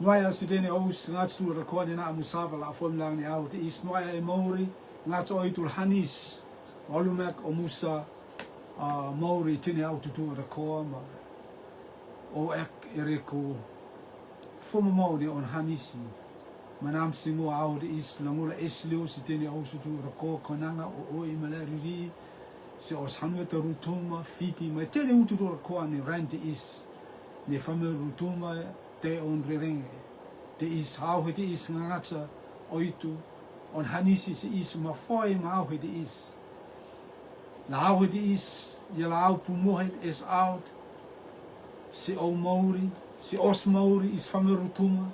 Noia si tene aus ngats tu ra ko na musava la fom lang ni au te is noia e Maori ngats oi tu hanis olumek o musa Maori tene au tu ra ko ma o ek ereko fom Maori on hanisi manam singo au te is langula eslio si tene au tu ra ko konanga o oi maleriri si os hanu te rutuma fiti ma tene u tu ra ko ni rent is ne famel rutuma te on rerenge te is hau he te is ngangata oitu on hanisi se is ma foi ma hau he te is la hau he te is ya la hau pumohet is out se o Maori se os Maori is famel rutuma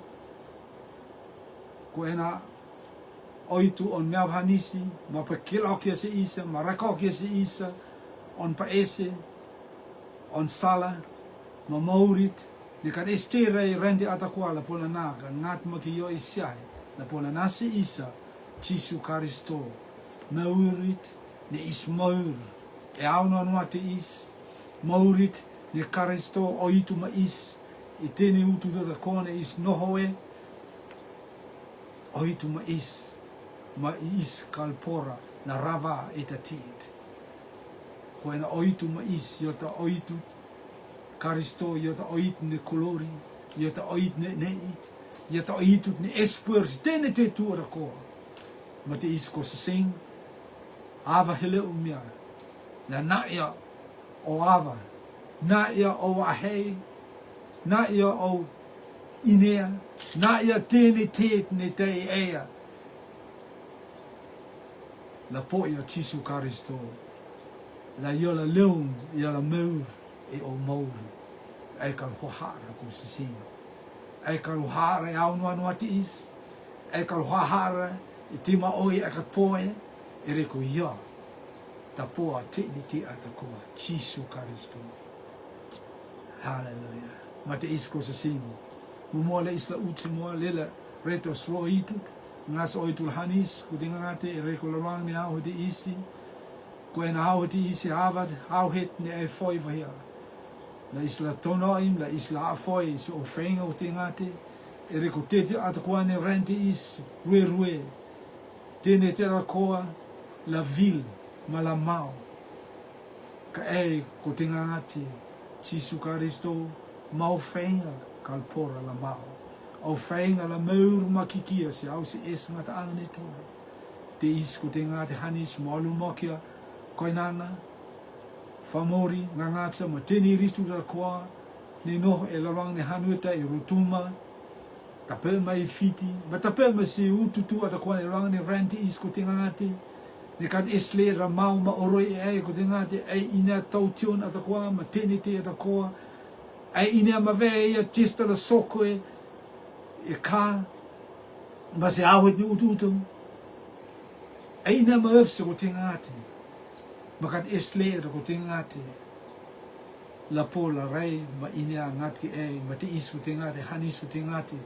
ko ena oitu on mea hanisi ma pa kila kia se isa ma raka kia se isa on pa ese on sala ma Maurit ne kan estere rende atakua la pola naga ngat maki yo isiai la pola nasi isa Jesu Karisto Maurit ne is maur e au no no te is Maurit ne Karisto oitu ma is e tene utu da kone is nohoe oitu ma is kalpora na rava etatit ko ena oitu ma is yota oitu Karisto yota oit ne kolori yota oit ne neit yota oit ne espers tene te tu ora ko ma te is ko sing ava hele umia na naia o ava naia o ahei naia o inea naia tene te ne te ea la po ya Jesu Karisto la yola leun yola mau e o Maori ai kal hohara ko sing ai kal hohara e au no ati is ai kal hohara e tima oi a ka poe e reko ia ta poa te ni te ata ko Jesu Karisto hallelujah ma te is ko sing mo le isla ultimo lela reto sro itut ngas oitul hanis ku dingate e reko lawang ni au de isi ko en au de isi avad au het ne e foi va hier la isla tonoim la isla foi so ofenga o tingate e reko tete atakua ne rente is rue tene te rakoa la ville malamau ka e ko tingate Jesu Karisto mau fenga kalpora la mau o fenga la meur makikia se au se es ngata ane to te is ko tingate hanis malu mokia koinanga famori ngangata ma teni ritu ra kwa ne no e lawang ne hanueta e rutuma tape mai fiti ma tape ma se ututu ata kwa ne lawang ne renti is ko tingate ne kan esle ra mau ma oroi e ko tingate e ina taution ata kwa ma teni te ata kwa e ina ma ve ia testa la soko e ka ma se au ni ututum e ina ma efse ko tingate makat esle ko tingate la pola rai ma ina ngat ki e ma te isu tingate hani su tingate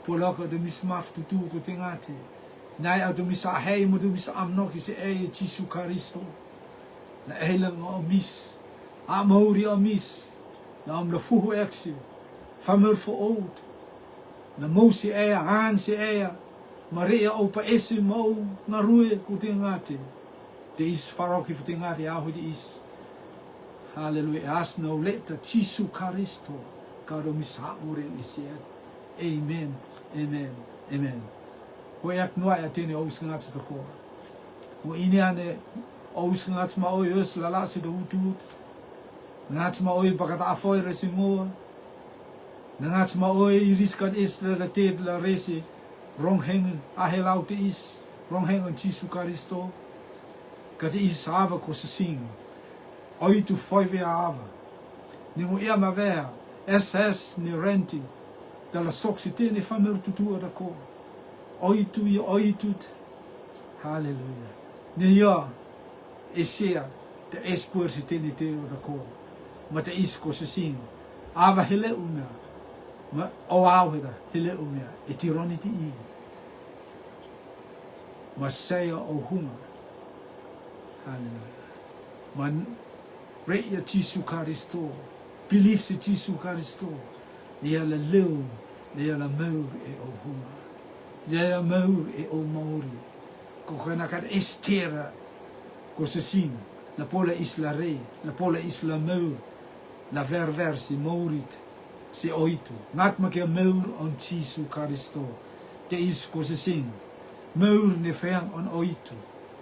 pola ko de mismaf tutu ko tingate nai au misa hei mo misa amno ki se e Jesu Karisto na hele ngo mis a Maori a mis na am la fuhu exi famur for old na mosi e han se e Maria opa esi mo na rue ko tingate te is faroki fu tingate a hodi is hallelujah as no leta Jesu Karisto karo misa ore isia amen amen amen ko yak noa ya tene o sngat to ko mo ine ane o sngat ma o yos la la se do utut ngat ma o bakata afoi resimo ngat ma o iriskat is la te la resi rong heng a helau te is rong heng on Jesu Karisto kati is hava ko se sing oi tu foi ve hava ni mo ia ma ver SS ni renti dalla soxite ni famir tutu da ko oi tut hallelujah ni ya esia te espursite ni te da ko ma te is ko se sing ava hele una ma o aweda hele una e tironi ti i ma seia o huma hallelujah man reia Jesu Karisto believe se Jesu Karisto ia la leu le la maur e o huma, le la maur e o mauri, ko kana kad estera ko se sing, la pola isla re, la pola isla maur, la ver si maurit, se oitu, ngat makia maur on Jesu Karisto, te is ko se sing, maur ne feang on oitu,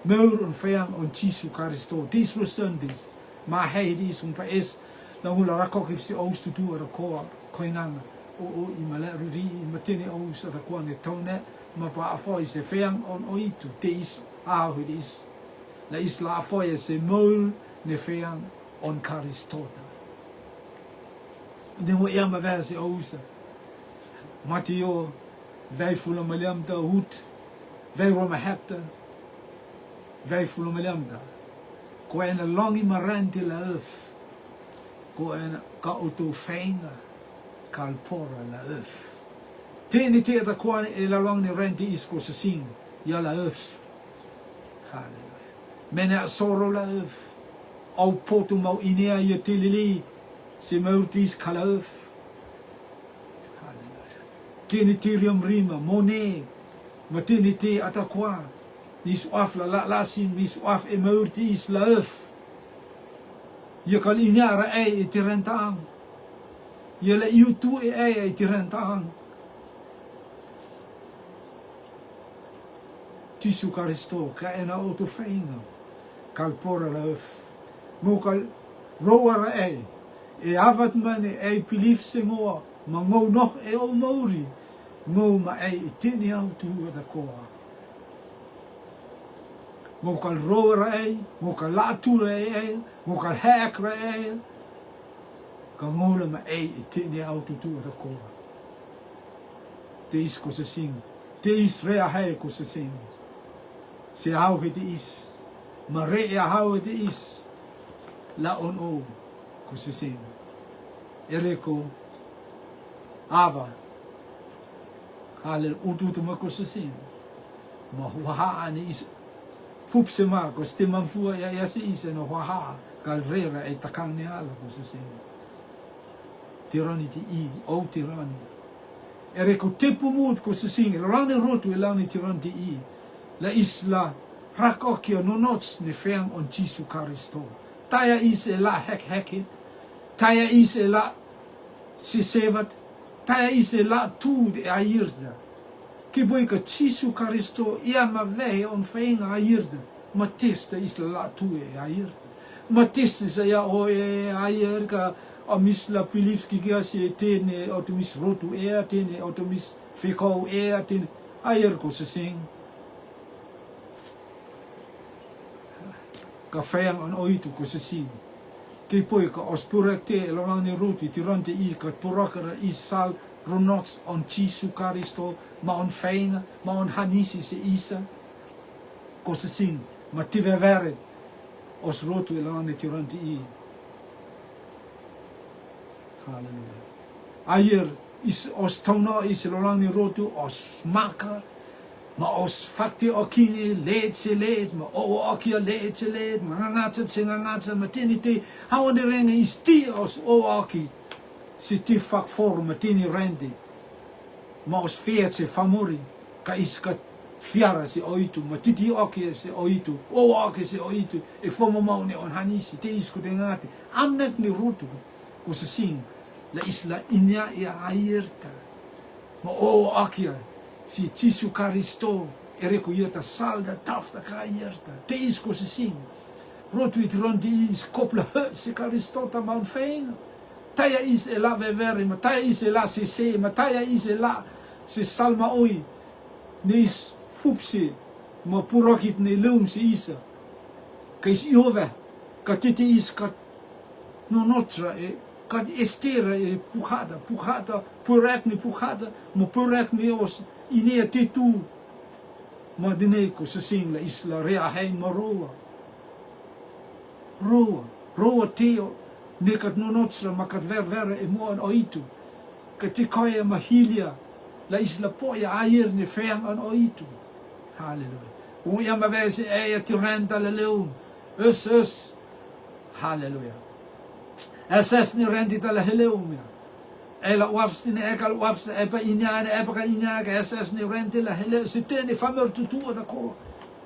maur on feang on Jesu Karisto, tis ro Sundays, ma hei dis un pa es, la hula rakok if si aus tu tu ara koa, koinanga, o I mala ruri I matene aus ara koa ne taune, ma pa afoi se feang on oitu, te is ahu dis, la isla afoi se maur ne feang on Karisto. Ne ho ia ma verse ousa. Matio, wij voelen me lemda hoed, wij roma hepta, wij voelen me lemda. Ko ena longi marante la earth, ko ena ka auto feinga, kalpora la earth. Tene te da kwa e la longi rente isko se sing, ya la earth. Hallelujah. Mena soro la earth, au poto mau inea ya telili, se mautis kalauf. Hallelujah. Kini tirium rima, mone, matini te atakwa, nis oaf la lasin, nis oaf e mautis lauf. Ye kal inyara e tirentaang. Ye la iutu e tirentaang. Jesu Karisto, ka ena auto feinga, kalpora lauf. Mukal roara e avat mane e pilif se ngoa, ma ngau noch e o mauri, ngau ma e tini au tuua da koa. Ngokal roara ngokal latura ngokal hekra ka ngola ma e tini au tuua da koa. Te is ko se sing, te is rea hei ko se sing. Se hau he te is, ma rea hau he te is, la on o ko se sing. Ereko ava hale utu ma ko se sing. Ma huaha ani is fupse ma ko ste manfua ya se is no huaha kalvera e takang ne ala ko se sing. Tirani ti I o tirani. Ereko tepu mut ko se sing. Rane rotu e lani tirani ti I. La isla rakokia no nots ne feang on Jesu Karisto. Taya is e la hekit. Taya is e la se sevat. Taya is e la tu de airda. Ki boi ka Jesu Karisto ia ma vei on feinga airda. Ma testa is la tu e airda. Ma testa sa ia o e air ka o mis la pilifki kia se tene o te mis rotu e tene o te mis fekau e tene air ko se sing. Ka feang on oitu ko se sing. Kei poi ka os purak te elonani ruti tirante I ka purakara I sal ronots on Jesu Karisto ma on feinga ma on hanisi se isa ko se sing ma tive vere os rotu elonani tirante I. Hallelujah. Ayer is os tauna is elonani rotu os maka ma os fakti o kini leed se leed, ma o akia leed se leed, ma ngangata se ngangata, ma tini te hawande renga is ti os o aki, si ti fak for ma tini rende, ma os feat se famuri, ka is ka fiara se oitu, ma titi akia se oitu, o aki se oitu, e fomo maune on hanisi, te is ko te ngate, amnet ni rutu, ko se sing, la isla inya ia aierta, ma o akia, si Jesu Karisto ereko ia salda tafta ka ierta te is ko se sing rotu it rondi is kopla se Karisto ta man fein taya is e la vevere ma taya is e la se ma taya is e la se salma oi nis fupse ma purokit ne lum se isa ka is iove ka titi is ka no notra e ka estera e puhada purak ni puhada mo purak ni os Inea te tu ma dine ko se sing la isla rea hei ma roa teo ne kat nonotsra ma kat ver e moan oitu ka te koia ma hilia la isla poia air ne feang an oitu. Hallelujah. O ia ma vese e ti renta le leun us hallelujah. Asas ni rendita la heleum ela wafsti ne ekal wafsti epa inya ne epa ka inya ka SS ne rente la hele se tene famer tutu da ko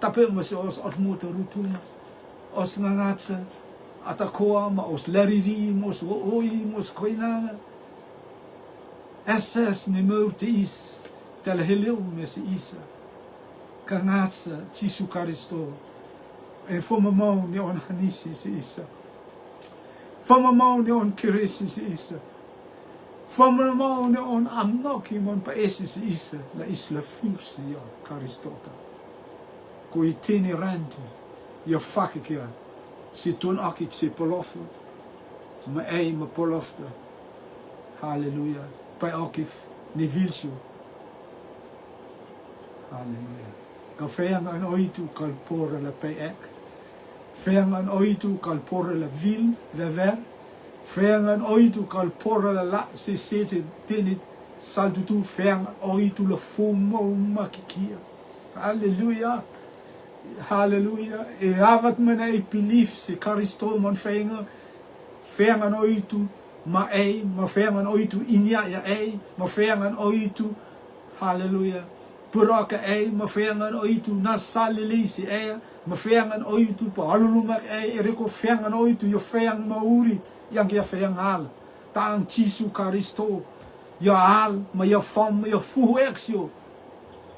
tape mo se os ot moto rutuma os ngangatsa atakoa ma os lariri mos oi mos koina SS ne mote is tele hele me se isa ka ngatsa Jesu Kristo e foma mau ne on hanisi se isa foma mau ne on kiresi se isa foma mau ne on amnoki mon pa esi se isa la isla fursi ya Kristota ko i tene randi ya fakikia si ton akit se polofu ma ei ma polofta halleluja pa akif ne vilsio halleluja ka feang an oitu kalpora la pe ek feang an oitu kalpora la vil la ver feang an oitu kalpora la se sete tene saltutu feang oitu la fumo makikia halleluja halleluja e avat mena e pilif se Kristo mon feang an oitu ma feang an oitu inya ya ma feang an oitu halleluja puraka ma feang an oitu nasalilisi ma feang an oitu pa halulumak ereko feang an oitu yo feang mauri yang ya feang al tang Jesu Kristo ya al ma ya fam ya fu exio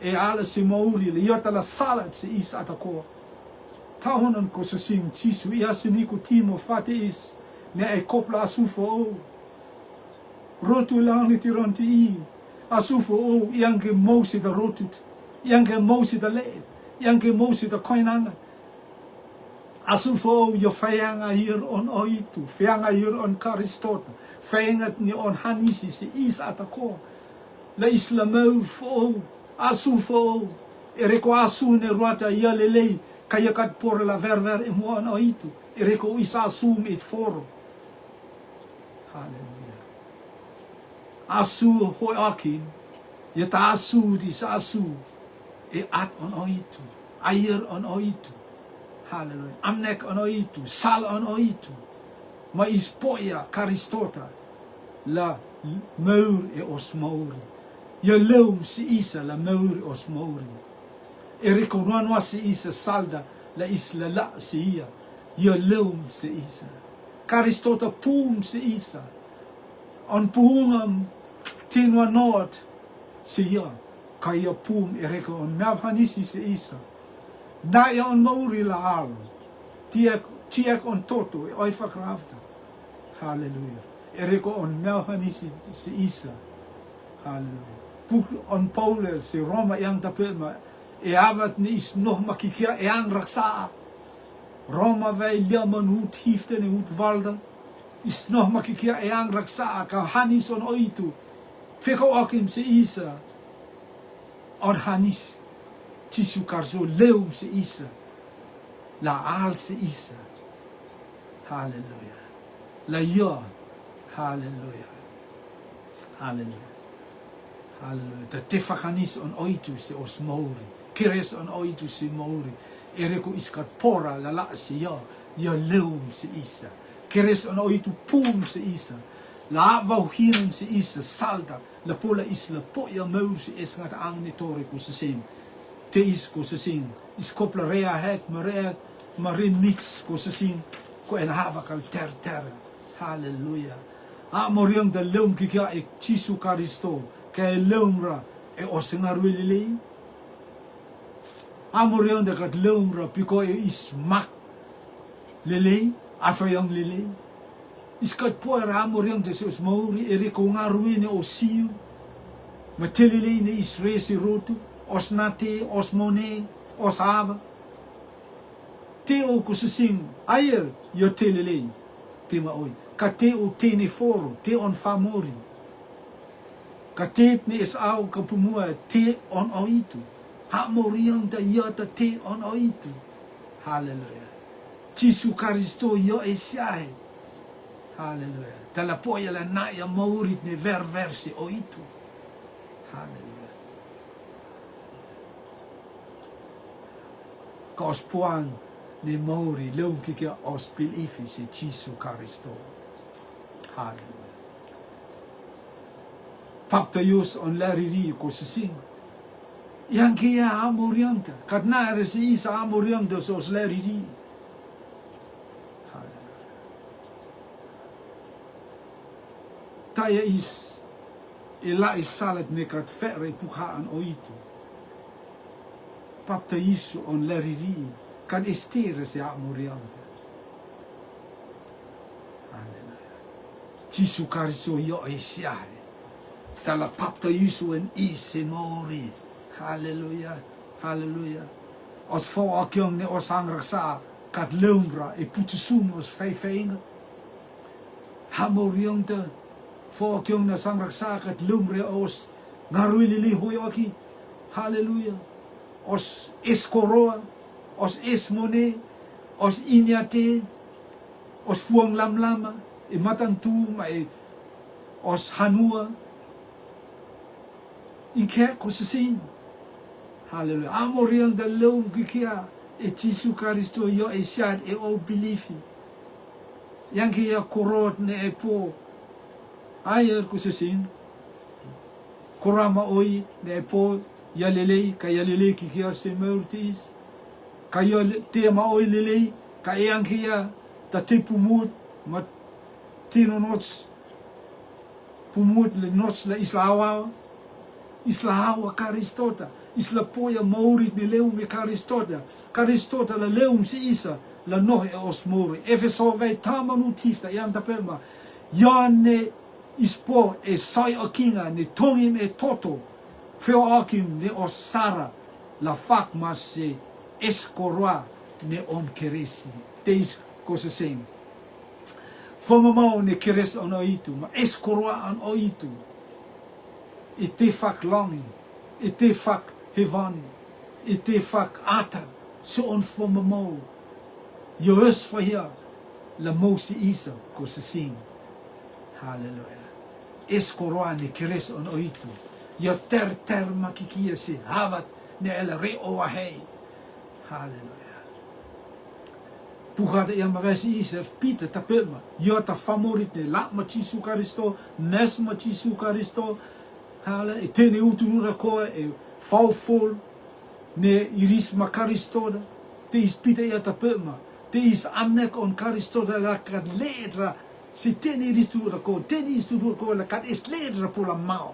e ala se mauri le yota la salat se is atako tahonan ko se sing Jesu ia se niko timo fate is ne e kopla asufo rotu lang ni tiranti i asufo yang ke mosi da rotut yang ke mosi da le yang ke mosi da koinanga asufo yo fayanga hier on oitu fayanga hier on Kristot fayangat ni on hanisi se is atako la islamau fo asufo ereko asu ne ruata ia lelei kaya kat por la verver e mo an oitu ereko isa asum it foro halleluja asu ho akin ya ta asu di sa asu e at on oitu air on oitu halleluja amnek on oitu sal on oitu ma ispoia Kristota la meur e osmouri ya leum si isa la meur osmouri e riconoa si isa salda la isla la si ia ya leum si isa Kristota pum si isa on puungam tinwa not si ia kaya pum e reko on mavhanisi si isa na ia on mauri la al tiek on toto e oifa krafta halleluja e reko on mavhanisi si isa halleluja puk on Paulus se Roma yang tapema e avat ni is nog makikia e ang raksa Roma vai liaman hut hiften e hut valda is nog makikia e ang raksa ka hanis on oitu feko akim se isa on hanis Jesu Karso leum se isa la al se isa halleluja la ia halleluja halleluja halleluja ta te whakanis on oitu se os mauri kires on oitu se mauri ereko iskat pora la la se ia leum se isa kires on oitu pum se isa la vauhiren se isa salda la pola isla po ia maur se esngat ang ni tore ko se sing te is ko se sing is kopla rea het marin mix ko se sing ko en hava kal ter halleluja moriang da leum kikia e Jesu Kristo kaya leumra e osengaru lelei amorion de kat leumra piko e is mak lelei afayang lelei iskat poera amorion de seus mauri e reko ngaru ne osiu matelelei ne isresi rotu osnate osmone osava teo kusing ayer yo telelei tema oi ka teo tene foro te on famori ka te ni is au ka pumua te on oitu ha moriang da ia ta te on oitu halleluja Jesu Kristo yo esiae halleluja tala poia la na ya maurit ne versi oitu halleluja ka os puang ne mauri leum kike os pilifi se Jesu Kristo halleluja paptayos on lariri ko sising. Yang kia amorianta. Karena resi isa amorianta sos lariri. Taya is ela isalat nekat fere puhaan o itu. Paptayos on lariri kan estere se amorianta. Jisu Karisto yo esiahe. Tala papta Yesu en ise mori. Halleluja, halleluja. Os få akyong ne os angraksa kat leumbra e putusun os feifeinga. Hamoriongte få akyong ne sangraksa kat leumbra os ngaruilili hoyoki. Halleluja. Os eskoroa, os esmone, os inyate, os fuang lamlama. E matantu mai os hanua i kea ko sasin. Halleluja. Amoriang da leum kikia e Jisu Karisto yo e siat e o bilifi. Yang kia korot ne e po ayer ko sasin. Korama oi ne e po ya lelei ka ya lelei kikia se meurtis. Ka yo tema oi lelei ka yang kia ta tipu mut mat tino nots pumut le nots la islahawa Karistota isla poia maurit ni leum me Karistota la leum si isa la nohe e os mori efeso vei tamanu tifta iam tapema yane ispo e sai akinga ne tongim e toto feo akim ne os sara la fak mas se eskorwa ne on keresi teis cosa sem. Fomamau ne keres on oitu, ma eskoroa an oitu. E te fak longi, e te fak hevani, e te fak ata, so on fomamau. Yoes fahia, la mousi isa, ko se sing. Halleluja. Eskoroa ne keres on oitu. Yo ter makikia se, havat ne el re oahei. Halleluja. Puhada yang mavesi isef pita tapema yota favorit ne la ma Jisu Karisto nes ma Jisu Karisto hala e tene utunura ko e faufol ne iris ma Karisto te is pita ya tapema te is amnek on Karisto la kat letra si tene iris tu ko tene is tu ko la kat is letra pola mau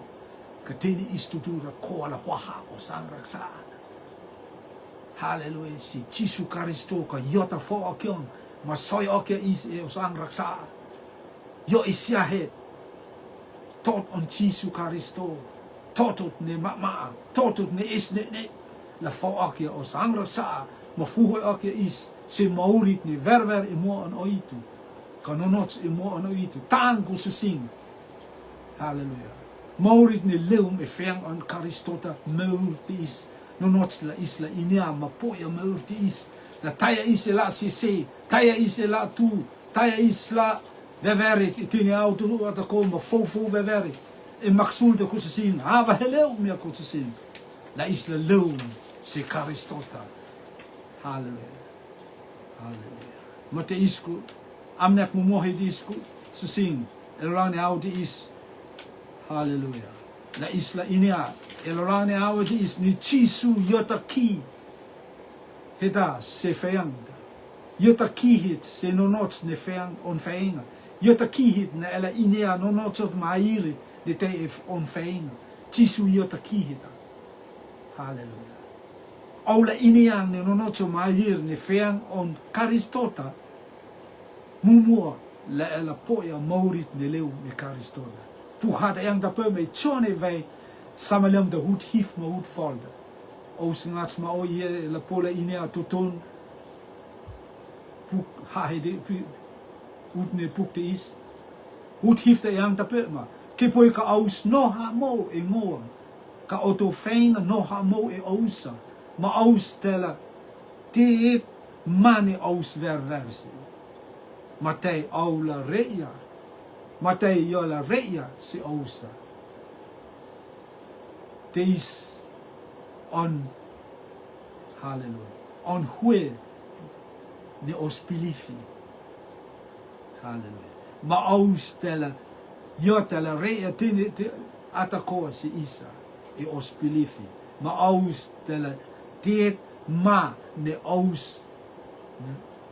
ka tene is tu ko la waha o sangraksa. Halleluja, si Jisu Karisto ka yota fo akyong masoi okya is e usang raksa. Yo isiahet. Tot on Jisu Karisto. Totot ne mama, totot ne isne ne. La fo okya usang raksa. Mafuho okya is se maurit ne verver e mo an oitu. Kanonots e mo an oitu. Tango susing. Halleluja. Maurit ne leum e feang an Karistota maurit is. Nonots la isla inia mapoya meurti is la taya is la cc taya is la tu taya is la veveri tini auto no ata koma fofo veveri e maksul de kusin hava heleu me kusin la isla leum se Karistota. Halleluja, halleluja. Mate isku amnek mo mohe disku susin elrani auto is. Halleluja. La isla inia elorane awadi is ni Jisu yotaki heda se feanga yotaki hit se nonots ne feang on feinga yotaki hit na ela inea nonots ot mairi de te on feinga Jisu yotaki hita. Halleluja. Aula inea ne nonots mairi ne feang on Karistota mumua la ela poia maurit ne leu me Karistota. Puhada yang dape me chone vai samalem de hoed hif ma hoed valde. Ousengats ma o ye la pola inea toton puk hahede pu hoed ne puk te is. Hoed hif de yang dape ma. Ke poi ka aus no ha mo e ngoa. Ka auto feinga no ha mo e ousa. Ma aus tela te mane aus verversi. Matei aula reia. Matei yola reia se ousa. Teis on halleluja. On hue ne ospilifi. Halleluja. Ma aus tela yotela reia tene atakoa si Isa e os pilifi ma aus tela tet ma ne aus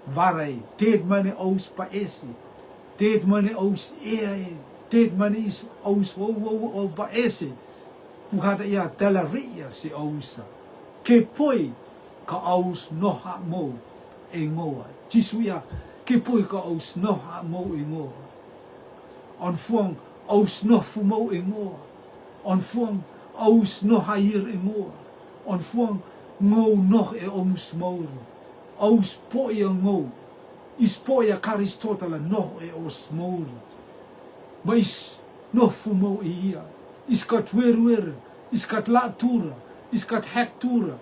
varai tet ma ne aus paesi tet ma ne aus e tet ma ne is aus o paesi puhata ia tela ria si ausa ke poi ka aus noha mo e ngoa tisuia ke poi ka aus noha mo e ngoa on fuang aus no fu mo e ngoa on fuang aus no hair e ngoa on fuang ngo no e omus mauro aus poia ngo is poia Karistotela no e os mauro mas no fu mo e ia is kat weruer is kat latura is kat hektura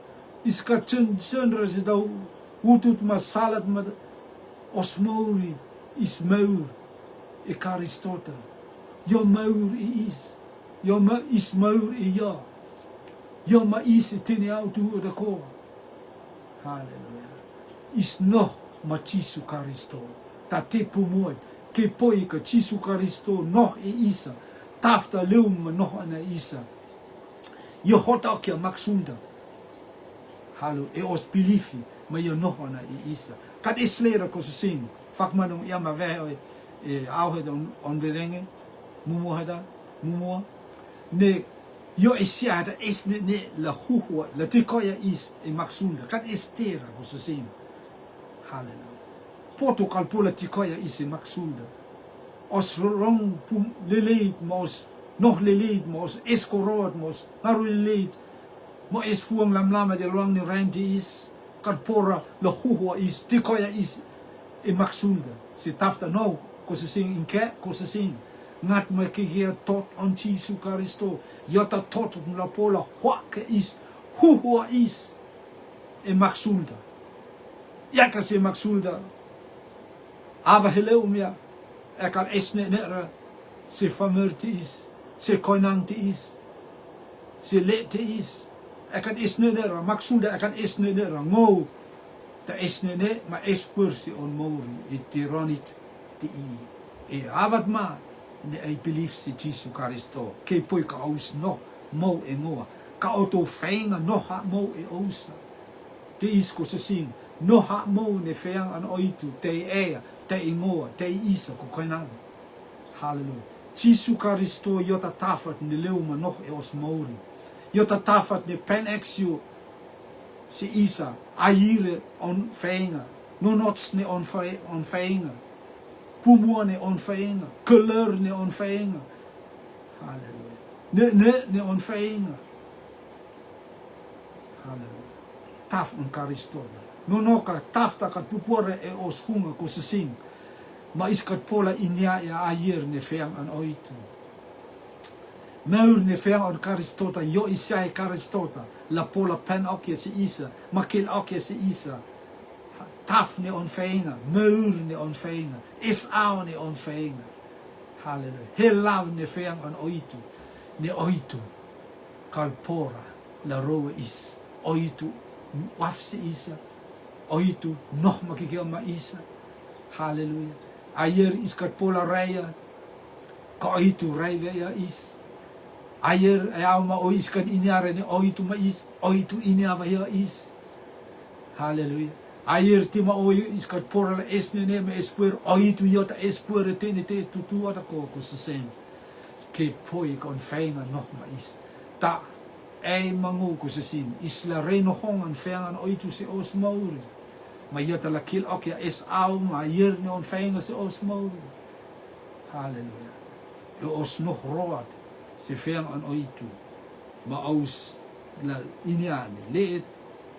is kat chenra se dau utut masalat ma os mauri is maur e Karistotela yo maur e is yo ma is maur e ia yo ma is e tene au tu o da ko hallelujah is no ma Jesu Karisto ta te pumoit ke poi ka Jesu Karisto no e Isa tafta leum no ana Isa yo hota kia maksunda hallo e os bilifi ma yo no ana e Isa kat islera ko se sing fakmanong ia ma ve e au he on renge mumo hada mumo ne yo esiada es ne la huwa la tikoya is e maksunda kat estera ko se sing hallelujah poto kalpula tikoya is e maksunda os rong pum leleit mos nog leleit mos eskorod mos haru leleit mo es fuang lam de long ni rendi is kalpora la huwa is tikoya is e maksunda se tafta no ko se sing in ke ko se sing ngat me ke hier tot on Jesu Karisto yota tot la pola hwa ke is huwa is e maksunda ja ka se maksunda ava hello mia ekal esne nera se famerte is se koinante is se lete is ekan esne nera maksunda ekan esne nera ngo ta esne ne ma espursi on mori e tironit te e avat ma ne ai belief si Jesu Karisto ke poi ka aus no mo e ngoa ka auto feinga no ha mo e ousa te is ko se sing no ha mo ne feang an oitu te ea te ingoa te isa ko koinang hallelujah Jesu Karisto yota tafat ne leuma no e os mori yota tafat ne pen exio si isa aire on feinga no nots ne on feinga pumua ne on feinga kleur ne on feinga hallelujah ne on feinga hallelujah taf on Karisto no ka tafta ka pupore e os hunga ko se sing ma iskat pola inia ya ayer ne feang an oitu maur ne feang on Karistota yo isai Karistota la pola pen okia si Isa makil okia si Isa taf ne on feinga maur ne on feinga esau ne on feinga hallelujah helav ne feang an oitu kalpora la roa is oitu wafsi Isa oitu noh makikea ma Isa hallelujah ayer iskat pola raya ka oitu raya ya is ayer ayau ma o iskat inyare ne oitu ma is oitu inyava ya is hallelujah ayer tima o iskat pola la esne ne me espuer oitu yota espuer tene te tutu ata ko se sen ke poi kon feinga noh ma is ta ei mangu ko se sin isla reno hongan fengan oitu se os mauri ma yota la kil okia es au ma yer ne on feinga se os mauri hallelujah e os noch roat se feng an oitu ma aus la iniane leet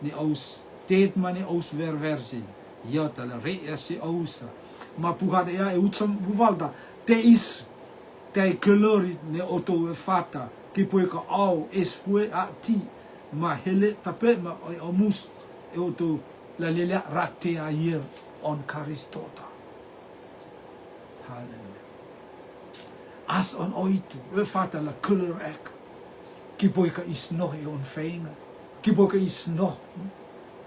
ne aus teet ma ne aus verversin yota la rea se ausa ma puhada ya e utsam buvalda te is te klori ne oto e fata ki poi ka au es fue a ti ma hele tape ma o mus e oto la lele rakte ayer on Karistota hallelujah as on oitu e fata la kleur ek ki poi ka is nog e on feinga ki poi ka is nog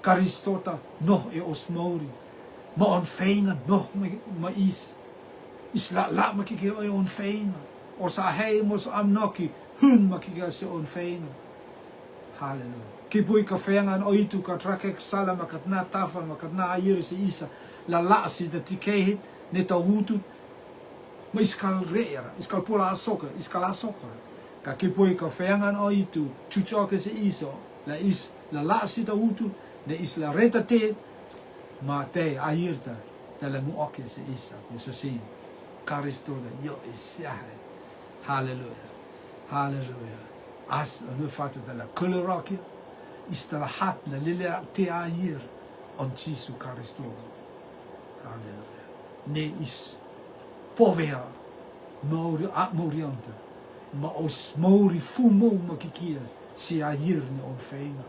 Karistota nog e os mori ma on feinga nog ma is la ma ki e on feinga o sa hei mos am noki hun makiga se on feina. Haleluya. Kipui ka feangan o itu ka trakek sala makat na tafa makat na ayir se isa la la si da tikehit ne ta hutu ma iskal reera iskal pola asoka iskal asoka ka kipui ka feangan o itu chuchoke se iso la la si ta hutu ne isla reta te ma te ayirta dalla muoke se isa ko se sin Karisto da yo isya. Haleluya. Haleluya. As anu fatu dalla koloraki istala hat na lile te ayir on Jesu Karisto. Haleluya. Ne is povera mauri morianta ma os mauri fumo makikias si ayir ne on feina.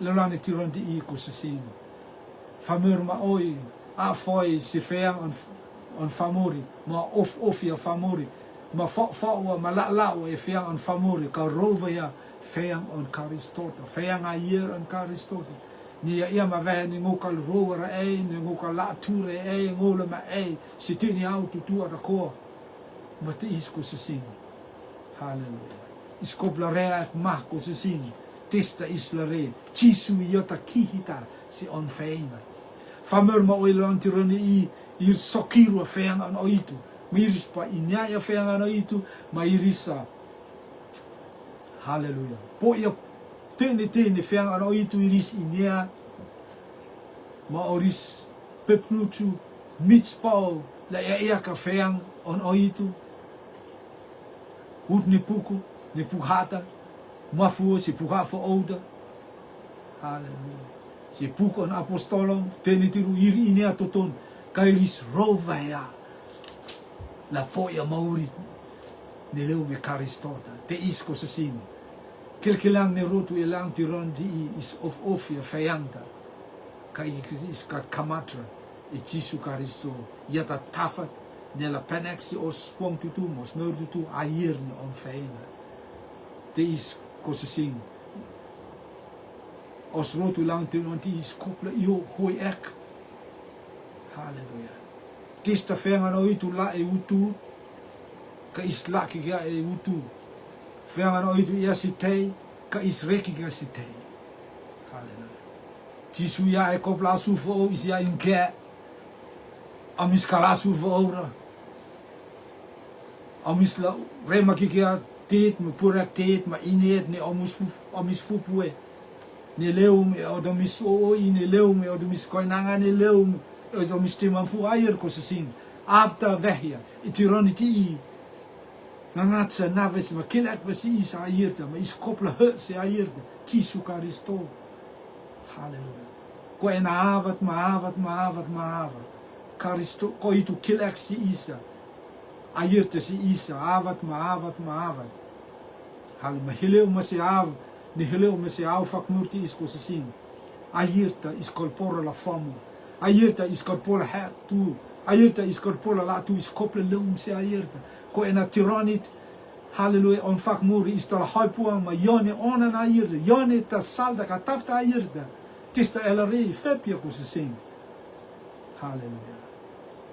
Lalane tirandi I ko se sin. Famur ma oi a foi se feang on famori ma of ya famori ma fa ma la e feang on famori ka rova ya feang on Karistota feang a year on Karistota ni ya ma ve ni ngokal rower ni ngokal la ture ngola ma si tini auto tu ada ko ma te isko se sin. Haleluya. Iskopla rea ma ko se sin testa isla re Jesu yota kihita si on feina. Famur ma oi lantirani ir sokiru feang an oitu. Miris pa inyaya feang an oitu, ma irisa. Haleluya. Po ia tene feang an oitu iris inya. Ma oris pepnutu mitspau la ia ka feang on oitu. Hut ni puhata. Mafu si puha fo ouda. Haleluya. Si puko an apostolon tene tiru iri inia toton kairis rovaya la poia mauri ne leu me Karistota te isko se sin kelkelang ne rotu elang tiron di is of ya fayanta kai is kat kamatra e Jesu Karisto yata tafat nella penexi os swong tutu mos mer tutu air ne on feina te isko se sin. Os rotu lang tin on ti skopla io hoi ek. Haleluya. Tista feanga no itu la e utu ka is la ki ga e utu. Feanga no itu ia sitei ka is reki ga sitei. Haleluya. Jesu ya e kopla su fo is ya inke. Amis kala su fo ora. Amis la rema ki ga tet me pura tet ma inet ne amis fu pue. Ne leu me o domis o ne leu me o domis koinanga ne leu o domis te manfu air ko se sin after vehia itironiti nangatsa naves ma kilak vasi is airta ma is kopla se airta Jesu Karisto. Haleluya. Ko en avat ma Karisto ko itu kilak si isa airta si isa avat ma hal ma hileu ma si av ni heleu me se au fakmurti isko se sin. Airta iskolpora la famu. Airta iskolpora hat tu. Airta iskolpora la tu iskople leum se airta. Ko ena tiranit. Haleluya on fakmuri istala haipuang ma yone onan airta. Yone ta salda ka tafta airta. Tista elare fepia ko se sin. Haleluya.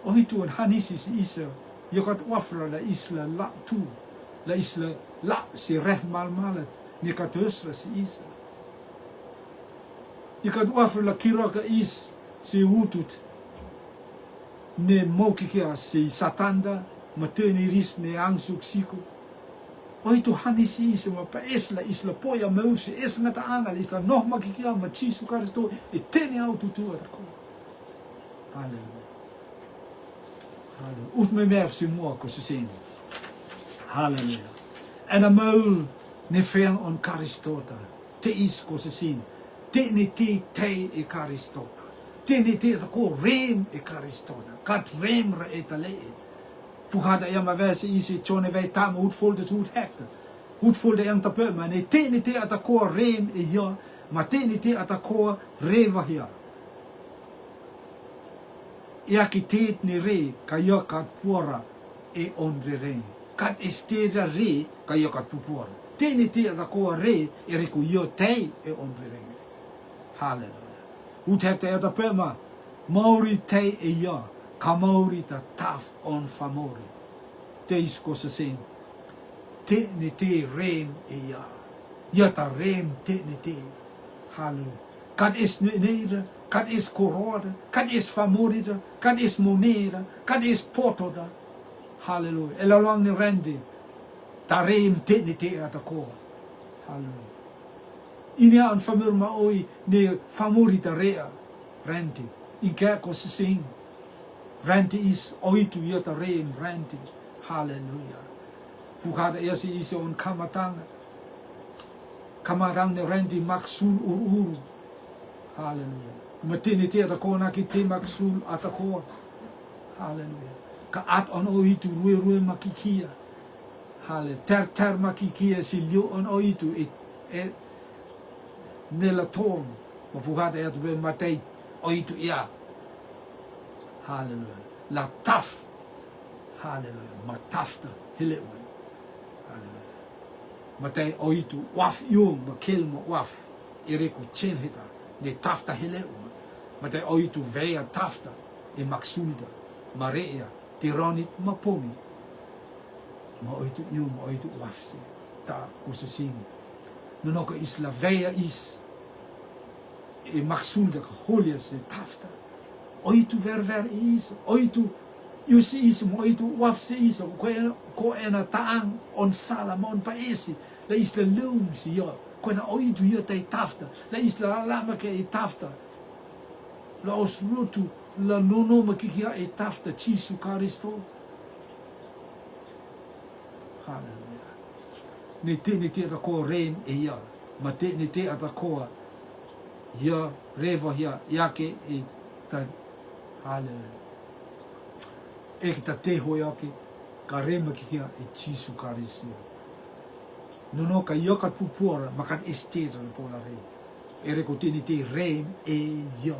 Ohitu on hanisis isa. Yokat wafra la isla la tu. La isla la si rehmal malat. Ni katusra si isa. Ikat wafra la kiraka is si wutut. Ne mokikia si satanda. Mateni ris ne angsuk siku. Oitu hani si isa ma pa isla poya meursi. Ngata angal isla noh makikia ma Jesu Karisto. E teni au tutua tako. Halleluja. Halleluja. Ut me merf si mua ko se sin. Halleluja. En a maul. Ne feang on Karistota. Te isko se sin. Te ne te e Karistota. Te ne te ko rem e Karistota. Kat rem ra etale. Puhada ya ma verse isi chone vei tama utfoldet ut hekta. Utfolde yang tape ma ne te ata ko rem e ja. Ma te ne te ata ko reva ja. Ia ki te ne re ka ja kat puara e ondre rem. Kat estera re ka ja kat pupuara. Tene te ata koa re e reku io tei e onverenge. Halleluja. Ut hekta ata pema mauri tei e ia ka mauri ta taf on famori. Te isko se sin. te ni te rem ia. Ia ta rem te ni te. Hallelujah. Kad is neira, kad is koroda, kad is famorida, kad is monera, kad is potoda. Hallelujah. Elalwang ni rendi. Ta rem te ni te atako. Hallelujah. Ini ang famur maoi ni famorita rea. Rendi. Inka ko sising. Rendi is oitu ia ta rem rendi. Hallelujah. Fukada ia si isi on kamatang. Kamarang ni rendi maksul uru. Hallelujah. Matini te atako na ki te maksul atako. Hallelujah. Ka at on oitu rue makikia. Hallelujah. Ter makikia si liu on oitu et nela tom. Mapukada ia tube matei oitu ia. Hallelujah. La taf. Hallelujah. Matafta hilewe. Hallelujah. Matei oitu waf yung makel mo waf. Ireko chen hita. De tafta hilewe. Matei oitu vea tafta. E maksulda. Marea. Tironit mapomi. Ma oitu yung ma oitu waf si. Ta kusasing. Nunoka isla vea is. E maksulda ka holia se tafta. Oitu ver is. Oitu you see is mo oitu waf se is. Ko ena taang on salamon pa esi. La isla lum si yo. Ko na oitu yo tay tafta. La isla lama ke e tafta. La osrutu. La nono makikia e tafta chisu karisto. Hallelujah. Ni te atako rein e ia. Ma te ni te atakoa. Ia reva ia yake e ta. Hallelujah. E ki ta te hoi ake. Ka rema kikia e chisu karisto. Nono ka ia kat pupuara. Makat estera na pola rei. Ere ko te ni te rein e ia.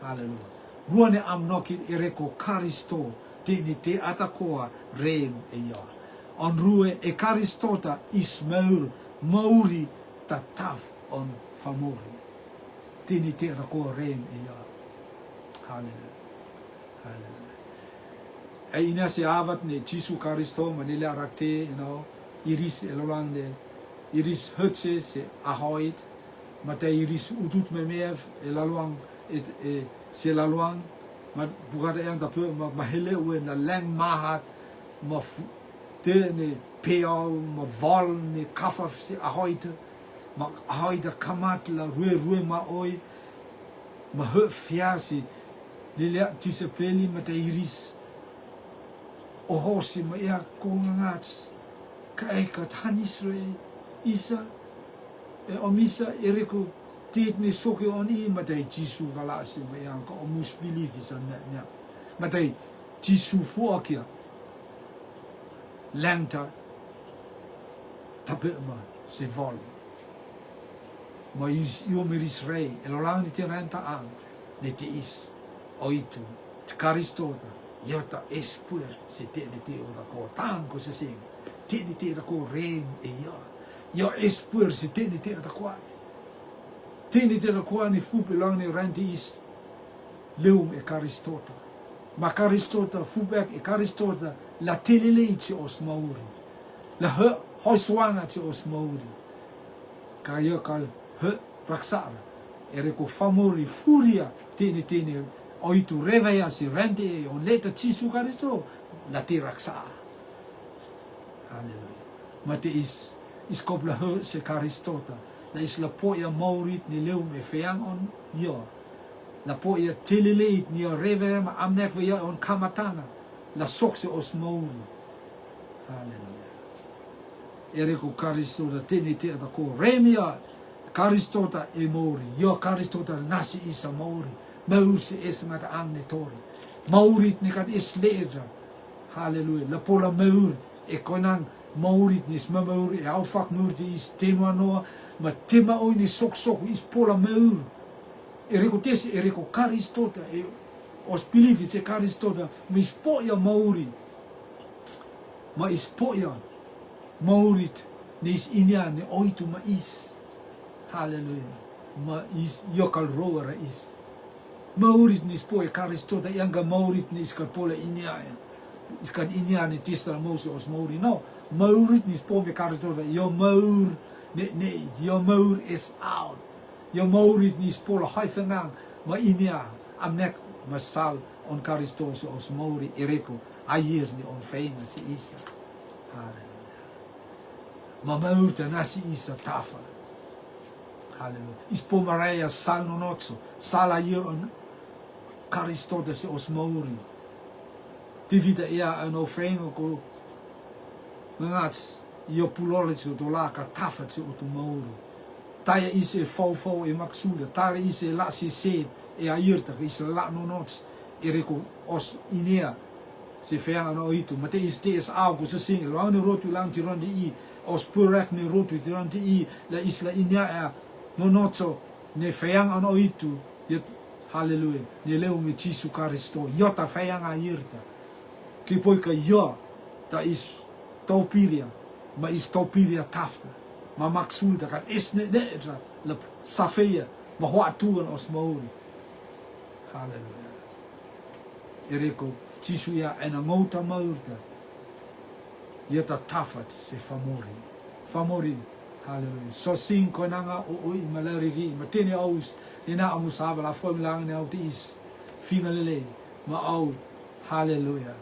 Hallelujah. Ruane amnoki ereko karisto te ni te atakoa reem e ia. On rue e karistota is mauri ta taf on famori. Te ni te atakoa reem e ia. Hallelujah. Hallelujah. E ina se avat ne Jesu karisto manile arakte, you know, iris elolang de iris hutse se ahoit, mate iris utut memev elaluang se laluang ma bukada yang tapi ma hele we na lang mahat ma te ne peau ma vol ne kafaf se ahoite ma ahoite kamat la rue ma oi ma he fiasi lilia tisepeli ma te iris o hosi ma ia kongangats ka ekat hanisre isa e omisa ereko Tiet me soke on I matei Jesu valasi me yang ka omus believe is on nya. Matei Jesu fuakia. Lanta tapema se vol. Ma io me risrei e lo lang ti renta ang ne te is oitu karistota yota espuer se te ne te o da ko tango se sing. Te ne te da ko rein e ya. Ya espuer se te ne te da ko. Tini te rakoa ni fupe lang ni renti is leum e karistota. Ma karistota fupek e karistota la telelei te os mauri. La hoiswanga te os mauri. Ka ia kal raksara. E reko famori furia tini oitu revea si renti e on leta Jesu karisto la te raksara. Hallelujah. Ma te is kopla se karistota. La isla po ia maurit ni leu me feang on ia. La po ia teleleit ni a reve ma amnek we ia on kamatanga. La sokse os mauri. Hallelujah. Ereko karistota teni te atako remia karistota e mauri. Ia karistota nasi isa mauri. Maur se es ngata angne tori. Maurit ni kat es leedra. Hallelujah. La pola maur e konang maurit ni sma mauri e aufak maur te is tenua noa. Ma tema oi ni sok is pola meur. Ereko tese ereko karistota e os pilivi te karistota ma ispoia mauri. Ma ispoia maurit ni is inia ne oitu ma is. Hallelujah. Ma is yokal roera is. Maurit ni ispoia karistota yanga maurit ni iskal pola inia. Iskan inia ni testa mose os mauri no. maurit ni po me Karisto yo maur ne yo maur is out yo maurit ni po la hai fengang ma inia amnek masal on Karisto so os mauri ereko ayer ni on feina si isa ma maur ta nasi isa tafa hallelujah ispo maraya sal no notso sal ayer on Karisto de se os mauri divida ia ano feina ko ngats io pulole tsu to la ka tafa tsu to mauri taia ise fau e maksuda tare ise la si se e airta ke ise la no nots e reko os inia se feanga no itu mate is algo se sing lo no rotu lang ti rondi i os purak ne rotu ti rondi i la isla inia no notso ne feanga no itu hallelujah ne leu me Jesu Karisto yota feanga airta ki poika yo ta is taupiria ma is taupiria tafta ma maksulda kat is ne tra la safeia ma ho atuan os mauri hallelujah ereko Jesu ya ena ngota maurta yeta tafat se famori hallelujah so sing konanga o i malariri ma tene aus ina amusaba la formula ne out is finalele ma au hallelujah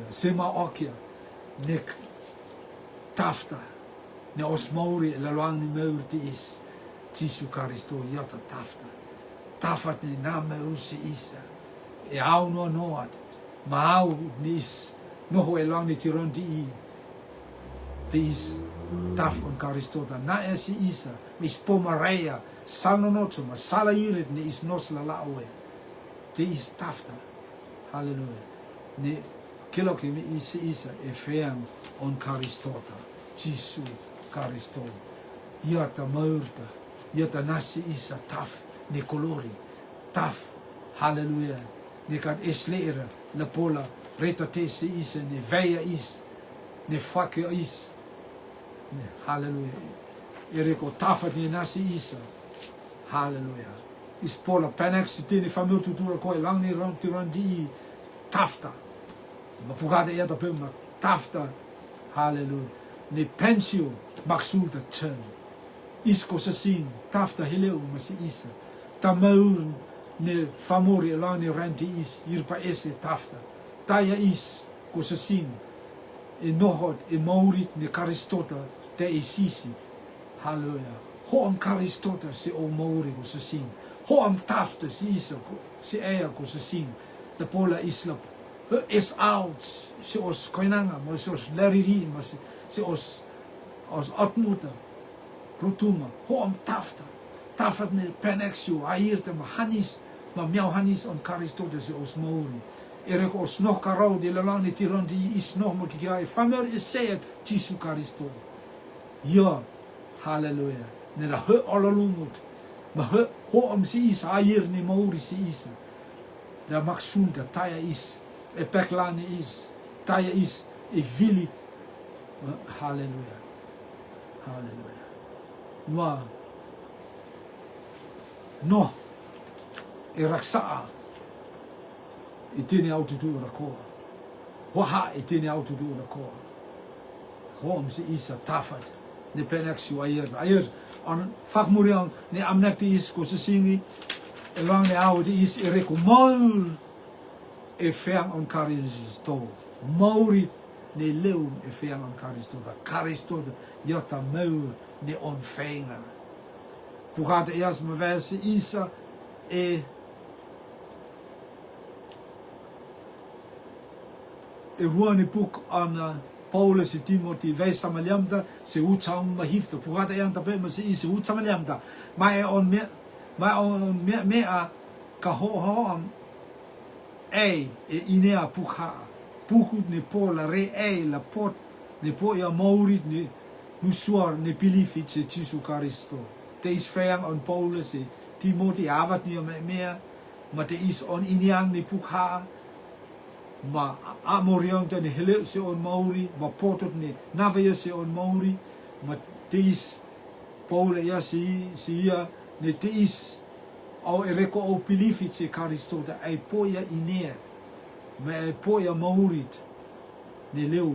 sema okia nek tafta ne os mauri la lang ni maurti is Jesu Karisto yata tafat ni na mausi isa e au no noat ma au nis no ho elang ni tiron di is taf on Karisto na esi isa mis pomareia salonotso ma sala irit ni is nos la lawe te is tafta hallelujah ne kilo ke mi isa e feang on Karistota Jesu Karisto yata maurta yata nasi isa taf ne kolori taf hallelujah ne kan eslera na pola reta te se isa ne veia is ne fake is ne hallelujah ereko tafat ni nasi isa hallelujah is pola panex te ne famil tutura ko lang ni ram tiran di tafta ma pugada ia pe ma tafta hallelujah ne pensio maksulta chen isko sa sin tafta heleu ma si isa tamaur ne famori lang ni renti is irpa ese tafta taya is ko sa sin e nohot e maurit ne Karistota te isisi hallelujah ho am Karistota se o mauri ko sa sin ho am tafta si isa ko se ea ko sa sin la pola isla is out se os koinanga mo se os lariri mo se os atmuta rutuma ho am tafat ne penexio airte ma hanis ma miau hanis on Karistota se os mauri ereko os nog karau de lalani tiron di is nog mo kiai famer is said Jesu Karisto ja hallelujah ne la ho alalumut ma ho am si is air ni mauri si is da maksulda taya is e peklani is taya is e vilit hallelujah ma no e raksa e tene autotu ra ko ho ha e tene autotu ra ko ho am si isa tafat ne penexio ayer on fakmurian ne amnekti is ko se singi e lang ne au di is e rekomol e feang on Karisto maurit ne leum e feang on Karisto yata maur ne on fenga pugata ias me verse isa e ruani puk an Paulus e Timothy wees samaliamda se utsang mahifta pugata yang tape ma se isa utsamaliamda ma e on me a ka ho am e inea pukha puku ne po la re la pot ne po ya maurit ne nusuar ne pilifit se Jesu Karisto te is feang on Paulus e Timothy avat ni mea ma te is on iniang ne pukha ma amoriang te ne hele se on mauri ma potot ne navaya se on mauri ma te is Paulus ya si ia ne te is au ereko o pilifit se Karisto da ai poia inea me ai poia maurit ne leu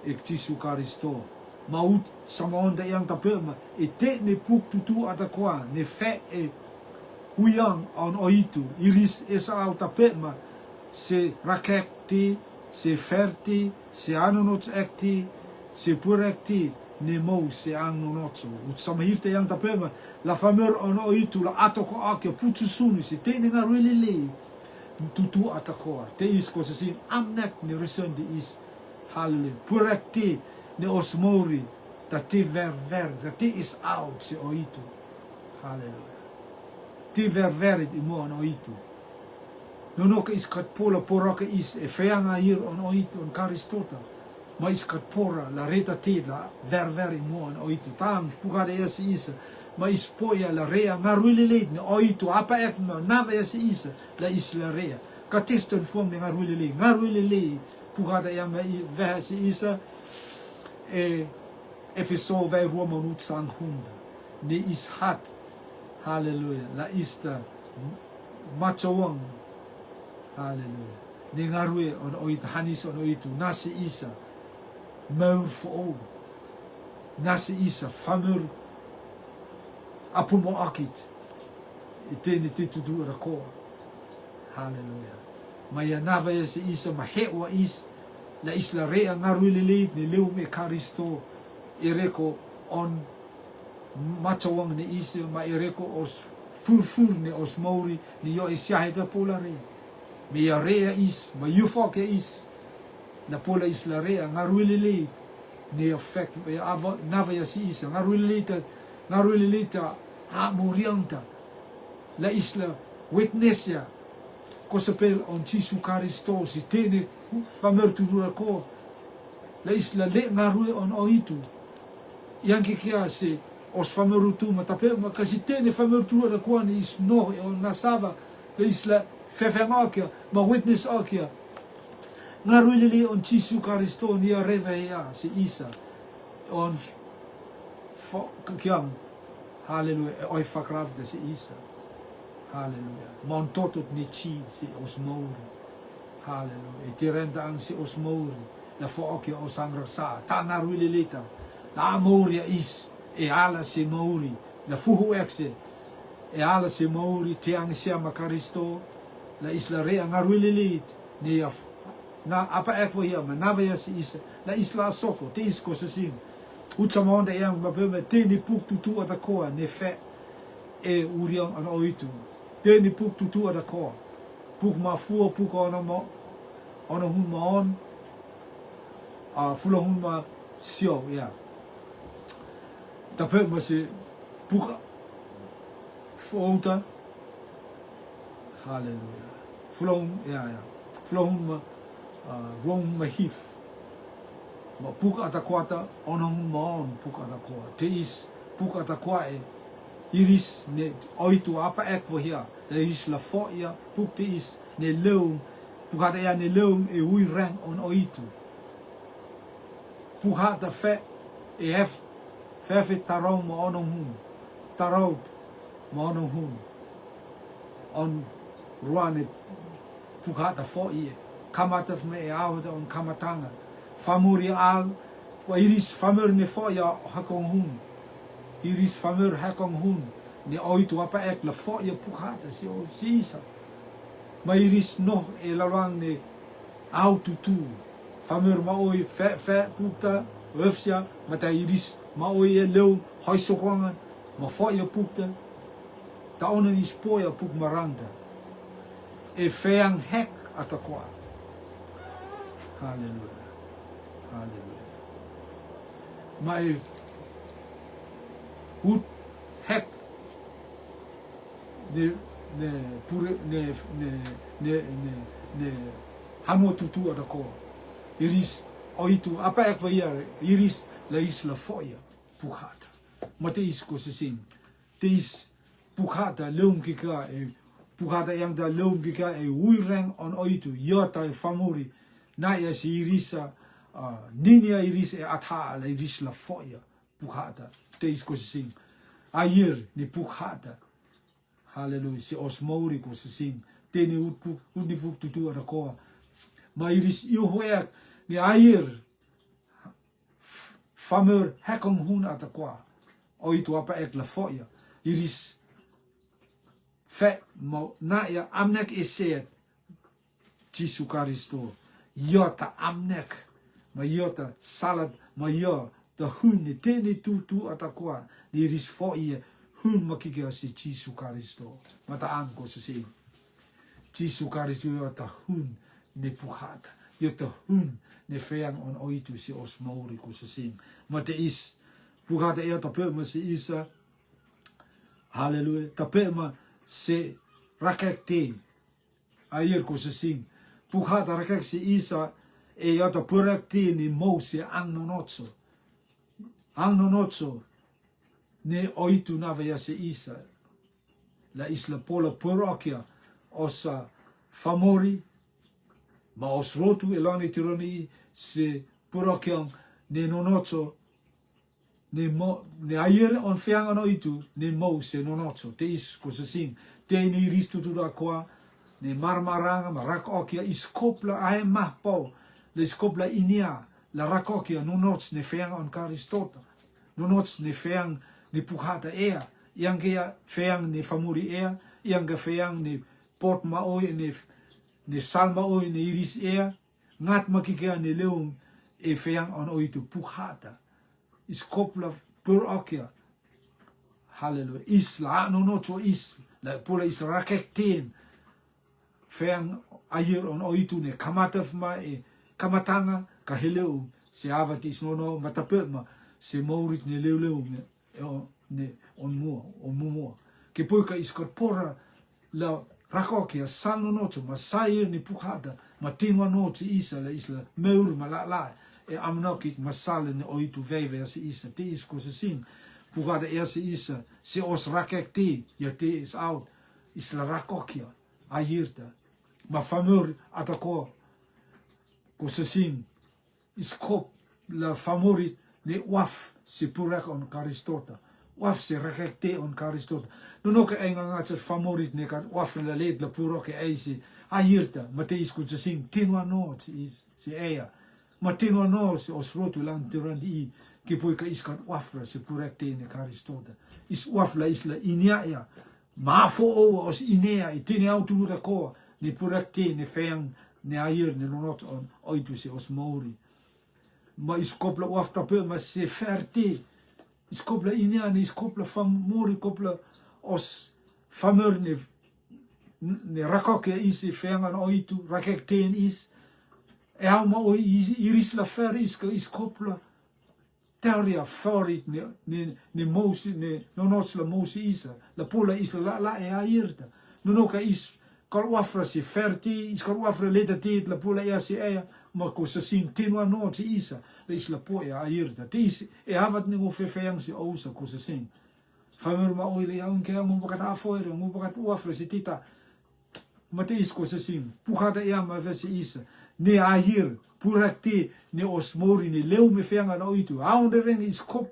e Tisu Karisto. Maut sama onda yang tapema e te ne puk tutu atakoa ne fe e uyang on oitu iris esa au tapema se rakekti se ferti se anonots ekti se purekti ne mo se anonotso ut sama hifte yang tapema la famer on oitu la atoko ake putu sunu se te ne ngarulele tutu atakoa te is ko se sin amnek ne reson di is hallelujah purekti ne osmori dat te ver dat te is out se oitu hallelujah te ver i mo on oitu no ka is kat pola poroka is e feanga hier on oitu on Karistota ma is kat pora la reta te la ver i mo on oitu tang pugada ese isa ma is poia la rea ngaruilele ne oitu apa ek ma nava ese isa la is la rea ka teston form ne ngaruilele pugada ya ma vese isa Efeso vai Roma nut sang hunda ne is hat hallelujah la ista machawang hallelujah ne ngarue on oit hanis on oitu nasi isa mau fo nasi isa famur apumo akit itene tutu rako hallelujah maya nava ese isa ma hewa is la isla rea ngarue lele ne leu me Karisto ireko on machawang ne ise ma ireko os fur ne os mauri ni yo isiahida pola re me area is ma yufoke is na pola isla rea ngaruilele ne effect me ava nava ya si isa ngaruilele ta ha murianta la isla witness ya kosapel on Tisu Karisto si tene famer tudura ko la isla le ngarue on oitu yang kia se os famerutu matape kasi tene famerutu da kwani is no on nasava la isla fefengakia ma witness akia ngaruilili on Tisu Karisto ni revea se isa on kiam hallelujah oi fakrav de se isa hallelujah montotot ni chi se os mauri hallelujah tirenda ang se os mauri la fo akia os angrasa ta ngaruilili ta la mauri is e ala se mauri la fuhu exe e ala se mauri te ang siama Karisto la isla rea ngaruililit ne na apa ek vo ma nava ya se isa la isla sofo te isko se sin utsamonda yang mabeme te ni puk tutu ada koa ne fe e uriang an oitu te ni puk tutu ada koa puk ma fu puk ona mo ona hun ma on a fulo hun ma sio ya tape ma se puk fouta hallelujah fulo ya fulo hun ma wrong ma hif ma puk atakwata ona hun ma on puk atakwa te is puk atakwa e iris ne oitu apa ek vo hia e is la fo ia puk te is ne leum puk ata ya ne leum e ui rang on oitu puk ata fe e hef fe tarau ma onong hun tarau ma onong hun on ruane puk ata fo ia kamata me e auda on kamatanga famuri al wa iris famur ne fo ia hakong hun iris famur hakong hun ne oitu apa ek la fo ia puk ata si o sisa ma iris no e lalwang ne au tutu famur ma oi fe pukta wefsia mata iris ma oi e leu hoi sokwangan ma fo ia pukta ta onan is poia puk maranda e feang hek atakwa hallelujah hallelujah mai ut hek ne pure ne hamo tutu atakwa iris oitu apa ek vai iris la isla foia pukhata mate isko sesin te is pukhata leum kika e pukhata yang da leum kika e uireng on oitu yota famuri na ya si irisa ninia iris e atha la iris la foia pukhata te isko sesin ayer ni pukhata hallelujah si osmori ko sesin te ni uni fuk tutu atakwa ma iris ihoek ni ayer famer hekong hun atakwa. Oitu apa ek la foya. Iris fe mo na ya amnek eset. Jesu Karisto. Yota amnek. Ma yota salad ma yo. De hun ni teni tu atakwa. Iris foya hun makikia si Jesu Karisto. Mata angko sesi. Jesu Karisto yota hun ne puhata. Yota hun ne feang on oitu si osmauri ko sesi. Mata is puhata ya tape ma si isa. Haleluya. Tape ma se rakekte. Ayer ko sesi. Puhata rakek si isa. E yata purakte ni mo se ang nonotso. Ang nonotso. Ne oitu navea se isa. La isla pola parokia. Osa famori. Ma os rotu elani tironi se parokia ne nonotso. Ne ayer on feanga no itu. Ne mo se nonotso. Te is ko se sing. Te ni ristu tu da kwa. Ne marmaranga ma rakokia iskopla ae mahpau. Le iskopla inia. La rakokia nonots ne feanga on karistota. Nonots ne feang ni puhata ea. Yang kaya feang ni famuri ea. Yang ke feang ni pot maoi ni salma oi ni iris ea. Ngat makikea ni leung e feang on oitu puhata. Iskopla purakia. Haleluya. Isla nonotso is. La pula isla rakekten. Feang ayer on oitu ne kamataf ma e kamatanga kaheleu. Se avat is nono matapet ma. Se maurit ne leu ne on mua. Ke poika iskot pora la rakokia sal nonoto ma sair ni puhata ma tinwa noto isa la isla meur ma la e amnokit ma sal ne oitu veve se isa te isko se sin puhata se isa se os rakekti ya te is out isla rakokia ayirta ma famur atako ko se sin iskop la famorit ne waf si purak on karistota. Waf si rakekte on karistota. Nuno ke enga ngatsa famorit ne ka waf la leed la purak e eisi. Ayirta, ma te isku tsa sing. Tinwa no si ea. Ma tinwa no si os rotu lang tiran i. Ki pui ka iskat waf la si purak te ne karistota. Is waf la isla inia. Ma fo owa os inea. I tine au tu da koa. Ne purak te ne feang ne ayir ne nonot on oitu si os mauri. Ma iskopla waf tape ma se ferte. Iskopla inia ne iskopla famori kopla os famer ne rakoke is feangan oitu rakekten is. E hau ma oi iris la fer iskopla teoria forit ne mosi ne nonots la mosi isa. La pola is la e airta. Nonoka is kal wafra si ferti is kal wafra leta tit la pola e si ea. Ma ko sa sin tinwa no te isa le isla po ya airta te is e havat ni mo feang si ousa ko sa sin famer ma oile ya unke mo bakat afoire mo bakat uafre si tita ma te is ko sa sin puhada ya ma vese isa ne ahir purakti ne osmori ne leu me feanga no itu aunde ren is kop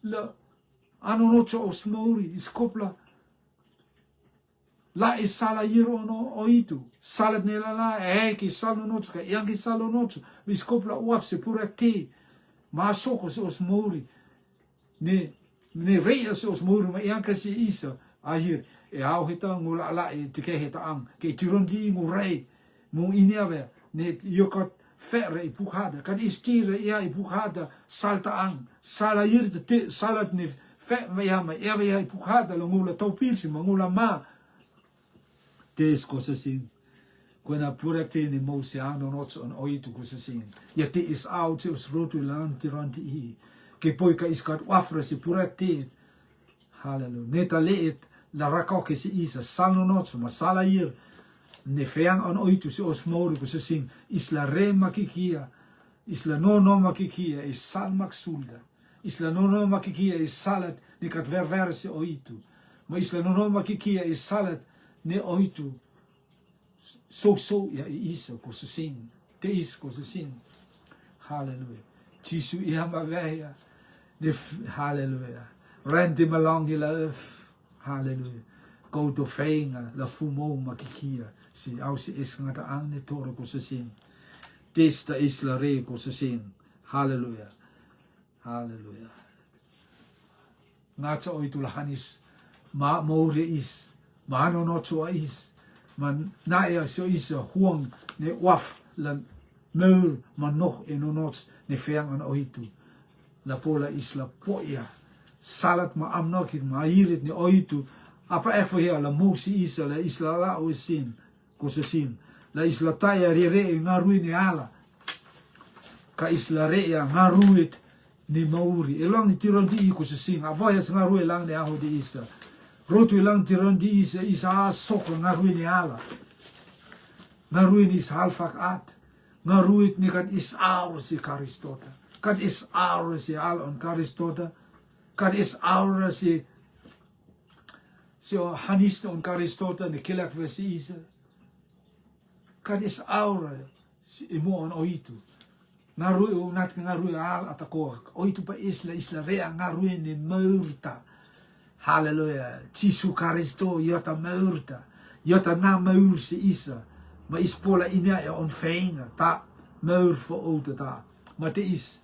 la anonocho osmori is kopla la e sala hiro no oitu. Salat ne la ki salo notu ka yang ki salo notu. Biskopla uaf se pura te. Ma soko se os mori. Ne reia se os mori ma yang ka se isa. Ahir e au heta ngula la e te ke heta ang. Ke tirondi ngu rei. Mo ineave ne yokot ferre i pukhada. Kad istire ia i pukhada salta ang. Sala hir te salat ne fe ma ya ma eve i pukhada lo ngula taupirsi ma ngula ma. Tes cosa sin. Quena pura te ne mo se ano nots on oitu cosa sin. Ya te is out se os rotu lan tiranti i. Ke poi ka iskat wafra si pura te. Hallelujah. Neta leet la rakoke si isa sano nots ma sala ir. Ne feang on oitu si os mori cosa sin. Isla re makikia. Isla no makikia is sal maksulda. Isla no makikia is salat ne kat verversi oitu. Ma isla no makikia is salat ne oitu so ya isa ko sa sin te is ko sa sin hallelujah Jesu i hama veia ne hallelujah rente malang la hallelujah go to feinga la fumo makikia si au si is ngata ang ne toro ko sa sin testa is la re ko sa sin hallelujah Haleluya. Ngaca o itu lahanis ma maure is ma no no choa is man na ya so is huang ne waf lan meur manoh enonots ne feang an o itu la pola isla poia salat ma amnokit ma irit ne o itu apa ek for la mosi isa la isla la o sin kosesin la isla taya re ngarui ne ala ka isla re ya ngaruit ni mauri elong ni tiron di ko sesin avoya ngaru elang ne aho di isa rotu elang tiron di isa sok ngaru ni ala ngaru ni halfak at ngaruit ni kan is aur si karistota kan is aur si al on karistota kan is aur si o hanista on karistota ni kilak vesi isa kan is aur si imo on oitu ngarui unat ngarui al atako oitu pa isla rea ngarui ni meurta haleluya Jesu Kristo yota meurta yota na meur si isa ma ispola ina ya on feinga ta meur for outa ta ma te is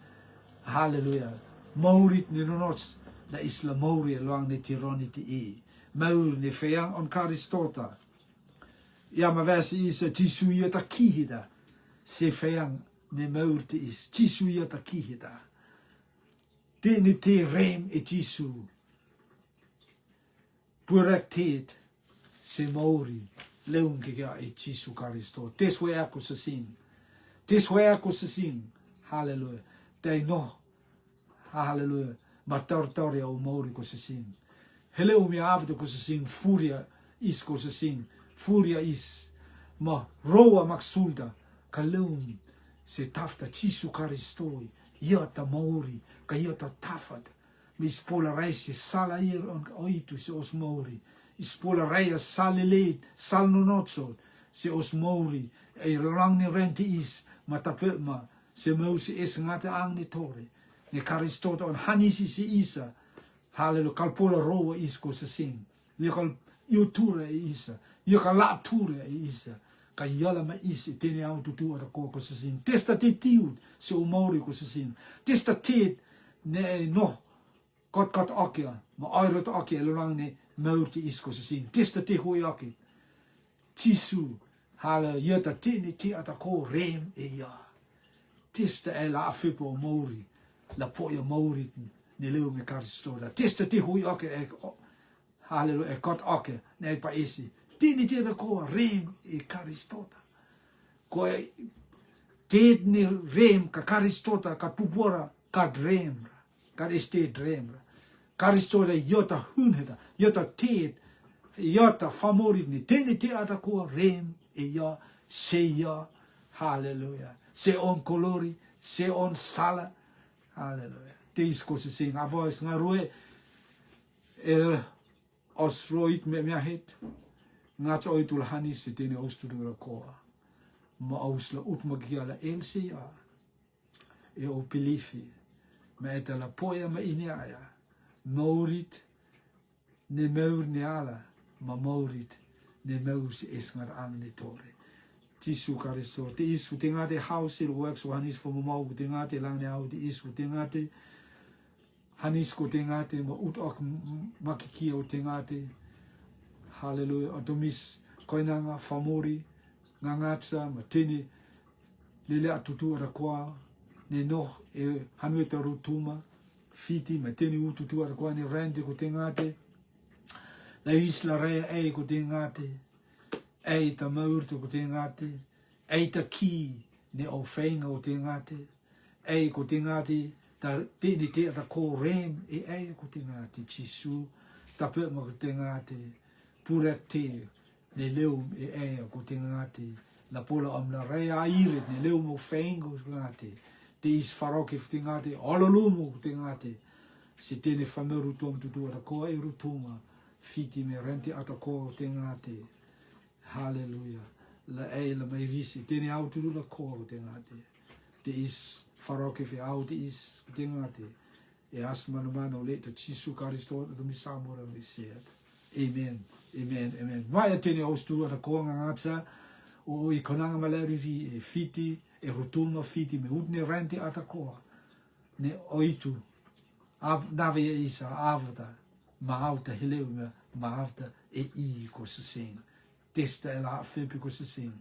haleluya maurit ni nonots na isla mauri loang ni tironi ti i meur ni feang on Kristota ja ma versi is Jesu yota kihida se feang ne meurte is Jesu yata kihida tene te rem e Jesu purektet se mauri leun kega e Jesu Kristo tes we ako sa sin hallelujah te no hallelujah matortoria o mauri ko sa sin hele o mi avde ko sa sin furia is ko sa sin furia is ma roa maksulda kaleun se tafta Jesu Kristo iota mauri ka iota tafat me spola reisi sala ir on oitu se os mauri spola reia salile sal nonotso se os mauri e lang ni renti is matape ma se mausi es ngate ang ni tore ne Kristo on hanisi si isa hallelujah kalpola roa is ko se sing ni kal yotura isa yo kala tura isa ka yala ma isi tene au tutu ata ko se sin testa te tiu se o mauri ko se sin testa te ne no kot akia ma airot akia lorang ne maurti is ko se sin testa te hoi akia Jesu hala yata te ne te ata ko rem e ya testa e la afipo mauri la poia mauri ne leo me Kristo da testa te hoi akia e hallelujah e kot akia ne pa isi tini te ko rem e Kristota ko te ni rem ka Kristota ka pupora ka rem ka este rem Kristota yota hunheda yota te yota famori ni tini te ata ko rem e ya se ya hallelujah se on colori se on sala hallelujah te isko se sing a voice ngarue el osroit me het ngaca oitul hanis se tene ostudura koa ma ausla utmagiala elsia e o pilifi ma eta la poia ma ineaya maurit ne meur ne ala ma maurit ne meur se esngar ang ne tore Jesu Kristo te isu te ngate house works hanis fo mau te ngate lang ne au te isu te ngate hanis ko te ngate ma ut ok makikia o te ngate hallelujah atomis koinanga famori ngangatsa matini lele atutu rakwa ne no e hanueta rutuma fiti matini ututu rakwa ne rende ko tengate la isla rea e ko tengate e ta maurto ko tengate e ta ki ne ofenga o tengate e ko tengate ta tini te ta ko rem e ko tengate Jesu ta pe mo ko tengate purekte ne leum e ko tengate la pola am la rea irit ne leum o fengo ngate te is faroke tengate ololumu tengate se tene fameru tom tutu ra ko e rutuma fiti me renti atako tengate hallelujah la la mai risi tene autu la ko tengate te is faroke fe out is tengate e asman mano le te Jesu Kristo do misamora le set amen amen amen vai tene ostu ata ko ngatsa o I konanga maleri e fiti e rutuma fiti me utne renti ata ko ne oitu Nave e isa avda maauta hileu me maavda e I ko se sing. Testa e la fepi ko se sing.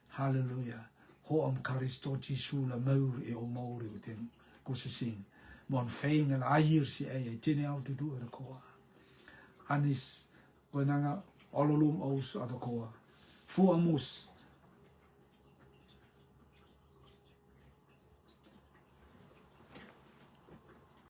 Hallelujah. Ho am Karisto Jisu la mau e o mauri o ten ko se sing. Mon fein la air si e tene au tu du koa. Anis ko nanga ololum aus ata koa. Fu amus